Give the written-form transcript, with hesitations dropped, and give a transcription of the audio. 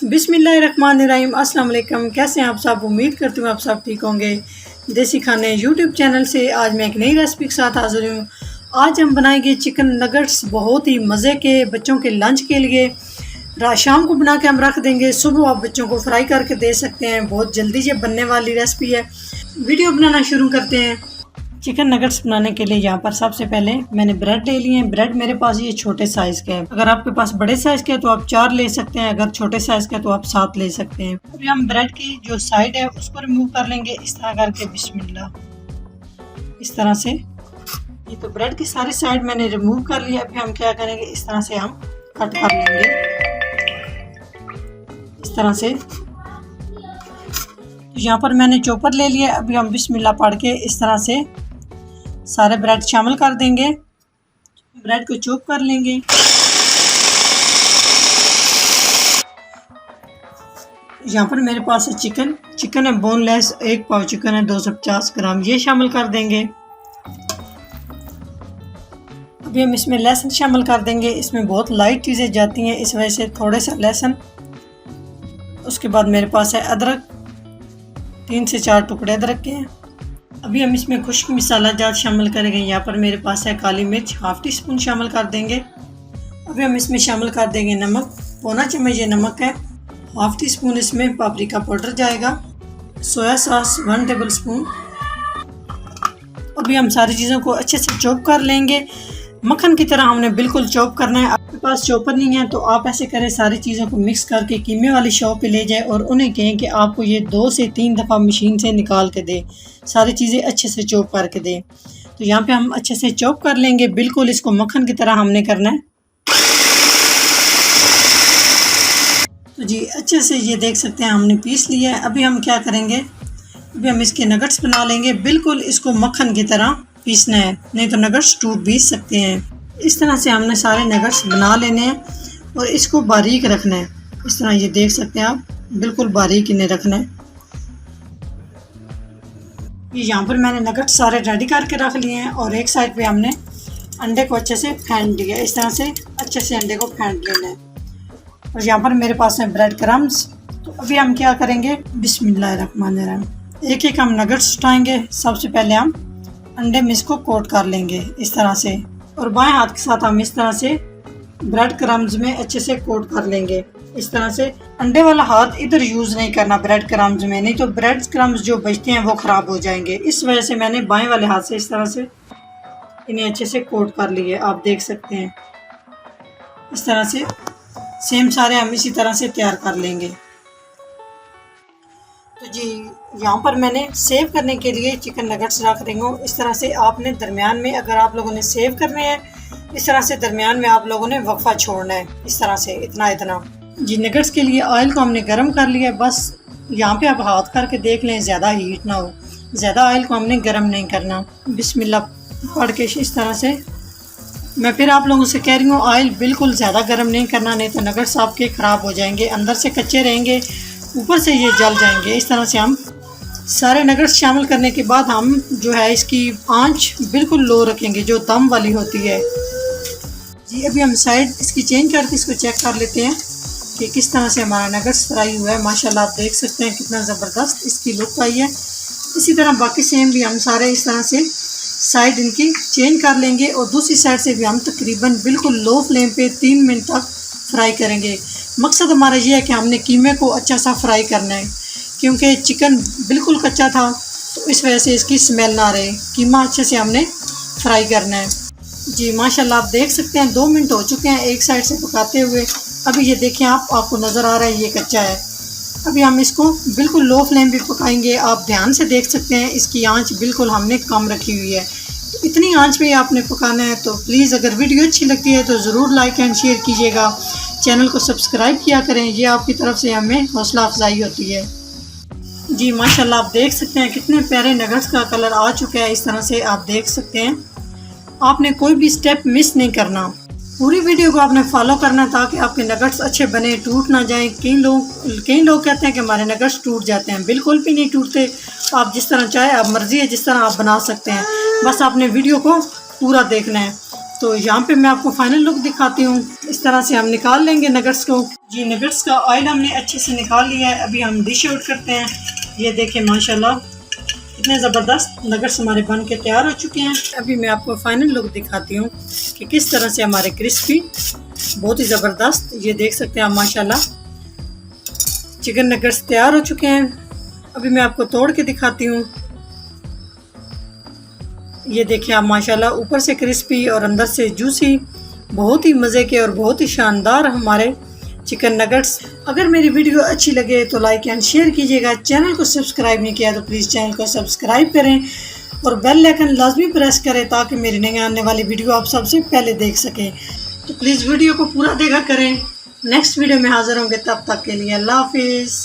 बिस्मिल्लाहिर्रहमानिर्रहीम। अस्सलाम वालेकुम। कैसे हैं आप सब? उम्मीद करती हूँ आप सब ठीक होंगे। देसी खाने यूट्यूब चैनल से आज मैं एक नई रेसिपी के साथ हाजिर हूँ। आज हम बनाएंगे चिकन नगेट्स, बहुत ही मज़े के, बच्चों के लंच के लिए। शाम को बना के हम रख देंगे, सुबह आप बच्चों को फ्राई करके दे सकते हैं। बहुत जल्दी से बनने वाली रेसिपी है। वीडियो बनाना शुरू करते हैं। चिकन नगेट्स बनाने के लिए यहाँ पर सबसे पहले मैंने ब्रेड ले लिए हैं। ब्रेड मेरे पास ये छोटे साइज़ का है। अगर आपके पास बड़े साइज़ के है तो आप 4 ले सकते हैं, अगर छोटे साइज़ का है तो आप 7 ले सकते हैं। अभी हम ब्रेड की जो साइड है उसको रिमूव कर लेंगे इस तरह करके, बिस्मिल्लाह, इस तरह से। ये तो ब्रेड की सारी साइड मैंने रिमूव कर लिया। अभी हम क्या करेंगे, इस तरह से हम कट कर लेंगे, इस तरह से। तो यहाँ पर मैंने चॉपर ले लिया। अभी हम बिस्मिल्लाह पढ़ के इस तरह से सारे ब्रेड शामिल कर देंगे। ब्रेड को चॉप कर लेंगे। यहाँ पर मेरे पास है चिकन है बोनलेस, 1 पाव चिकन है, 250 ग्राम, ये शामिल कर देंगे। अभी हम इसमें लहसुन शामिल कर देंगे। इसमें बहुत लाइट चीज़ें जाती हैं, इस वजह से थोड़े सा लहसुन। उसके बाद मेरे पास है अदरक, 3 से 4 टुकड़े अदरक के हैं। अभी हम इसमें खुश्क मसाला जात शामिल करेंगे। यहाँ पर मेरे पास है काली मिर्च, ½ टी स्पून शामिल कर देंगे। अभी हम इसमें शामिल कर देंगे नमक, पौना चम्मच ये नमक है। ½ टी स्पून इसमें पापरिका पाउडर जाएगा। Soya sauce 1 table spoon. अभी हम सारी चीज़ों को अच्छे से चॉप कर लेंगे। मक्खन की तरह हमने बिल्कुल चॉप करना है। आपके पास चॉपर नहीं है तो आप ऐसे करें, सारी चीज़ों को मिक्स करके कीमे वाली शॉप पे ले जाए और उन्हें कहें कि आपको ये 2 से 3 दफ़ा मशीन से निकाल के दे, सारी चीज़ें अच्छे से चॉप करके दे। तो यहाँ पे हम अच्छे से चॉप कर लेंगे, बिल्कुल इसको मक्खन की तरह हमने करना है। तो जी अच्छे से ये देख सकते हैं हमने पीस लिया है। अभी हम क्या करेंगे, अभी हम इसके नगेट्स बना लेंगे। बिल्कुल इसको मक्खन की तरह पीसना है, नहीं तो नगेट्स टूट भी सकते हैं। इस तरह से हमने सारे नगेट्स बना लेने हैं और इसको बारीक रखना है। इस तरह ये देख सकते हैं आप, बिल्कुल बारीक इन्हें रखना है। ये यहाँ पर मैंने नगेट्स सारे रेडी करके रख लिए हैं और एक साइड पे हमने अंडे को अच्छे से फेंट लिया। इस तरह से अच्छे से अंडे को फेंट लेना है। और यहाँ पर मेरे पास है ब्रेड क्रम्स। तो अभी हम क्या करेंगे, बिस्मिल्लाहिर्रहमानिर्रहीम, एक एक हम नगेट्स उठाएंगे। सबसे पहले हम अंडे में इसको कोट कर लेंगे इस तरह से, और बाएं हाथ के साथ हम इस तरह से ब्रेड क्रम्स में अच्छे से कोट कर लेंगे। इस तरह से अंडे वाला हाथ इधर यूज़ नहीं करना ब्रेड क्रम्स में, नहीं तो ब्रेड क्रम्स जो बचते हैं वो ख़राब हो जाएंगे। इस वजह से मैंने बाएं वाले हाथ से इस तरह से इन्हें अच्छे से कोट कर लिए, आप देख सकते हैं। इस तरह से सेम सारे हम इसी तरह से तैयार कर लेंगे। तो जी यहाँ पर मैंने सेव करने के लिए चिकन नगेट्स रख रही हूँ। इस तरह से आपने दरमियान में, अगर आप लोगों ने सेव करने हैं, इस तरह से दरमियान में आप लोगों ने वक्फा छोड़ना है, इस तरह से इतना इतना। जी नगेट्स के लिए ऑयल को हमने गर्म कर लिया। बस यहाँ पे आप हाथ करके देख लें, ज़्यादा हीट ना हो, ज़्यादा ऑयल को हमने गर्म नहीं करना। बिस्मिल्लाह पढ़ के इस तरह से। मैं फिर आप लोगों से कह रही हूँ, ऑयल बिल्कुल ज़्यादा गर्म नहीं करना, नहीं तो नगेट्स आपके ख़राब हो जाएंगे, अंदर से कच्चे रहेंगे, ऊपर से ये जल जाएंगे। इस तरह से हम सारे नगेट्स शामिल करने के बाद हम जो है इसकी आंच बिल्कुल लो रखेंगे, जो दम वाली होती है। जी अभी हम साइड इसकी चेंज करके इसको चेक कर लेते हैं कि किस तरह से हमारा नगेट्स फ्राई हुआ है। माशाल्लाह आप देख सकते हैं कितना ज़बरदस्त इसकी लुक आई है। इसी तरह बाकी सेम भी हम सारे इस तरह से साइड इनकी चेंज कर लेंगे और दूसरी साइड से भी हम तकरीबन बिल्कुल लो फ्लेम पे 3 मिनट तक फ्राई करेंगे। मकसद हमारा ये है कि हमने कीमे को अच्छा सा फ्राई करना है, क्योंकि चिकन बिल्कुल कच्चा था तो इस वजह से इसकी स्मेल ना रहे। कीमा अच्छे से हमने फ्राई करना है। जी माशाल्लाह आप देख सकते हैं 2 मिनट हो चुके हैं एक साइड से पकाते हुए। अभी ये देखें आपको नज़र आ रहा है ये कच्चा है। अभी हम इसको बिल्कुल लो फ्लेम पे पकाएंगे। आप ध्यान से देख सकते हैं इसकी आंच बिल्कुल हमने कम रखी हुई है। तो इतनी आंच पे आपने पकाना है। तो प्लीज़ अगर वीडियो अच्छी लगती है तो ज़रूर लाइक एंड शेयर कीजिएगा, चैनल को सब्सक्राइब किया करें, ये आपकी तरफ से हमें हौसला अफजाई होती है। जी माशाल्लाह आप देख सकते हैं कितने प्यारे नगेट्स का कलर आ चुका है। इस तरह से आप देख सकते हैं, आपने कोई भी स्टेप मिस नहीं करना, पूरी वीडियो को आपने फॉलो करना ताकि आपके नगेट्स अच्छे बने, टूट ना जाएं। कई लोग कहते हैं कि हमारे नगेट्स टूट जाते हैं, बिल्कुल भी नहीं टूटते। आप जिस तरह चाहे, आप मर्ज़ी है जिस तरह आप बना सकते हैं, बस आपने वीडियो को पूरा देखना है। तो यहाँ पे मैं आपको फाइनल लुक दिखाती हूँ। इस तरह से हम निकाल लेंगे नगेट्स को। जी नगेट्स का ऑयल हमने अच्छे से निकाल लिया है। अभी हम डिश आउट करते हैं। ये देखें माशाल्लाह कितने ज़बरदस्त नगेट्स हमारे बन के तैयार हो चुके हैं। अभी मैं आपको फाइनल लुक दिखाती हूँ कि किस तरह से हमारे क्रिस्पी बहुत ही ज़बरदस्त, ये देख सकते हैं आप माशाल्लाह चिकन नगेट्स तैयार हो चुके हैं। अभी मैं आपको तोड़ के दिखाती हूँ। ये देखिए आप माशाल्लाह ऊपर से क्रिस्पी और अंदर से जूसी, बहुत ही मज़े के और बहुत ही शानदार हमारे चिकन नगेट्स। अगर मेरी वीडियो अच्छी लगे तो लाइक एंड शेयर कीजिएगा। चैनल को सब्सक्राइब नहीं किया तो प्लीज़ चैनल को सब्सक्राइब करें और बेल आइकन लाजमी प्रेस करें ताकि मेरी नई आने वाली वीडियो आप सबसे पहले देख सकें। तो प्लीज़ वीडियो को पूरा देखा करें। नेक्स्ट वीडियो में हाज़िर होंगे, तब तक के लिए अल्लाह हाफिज़।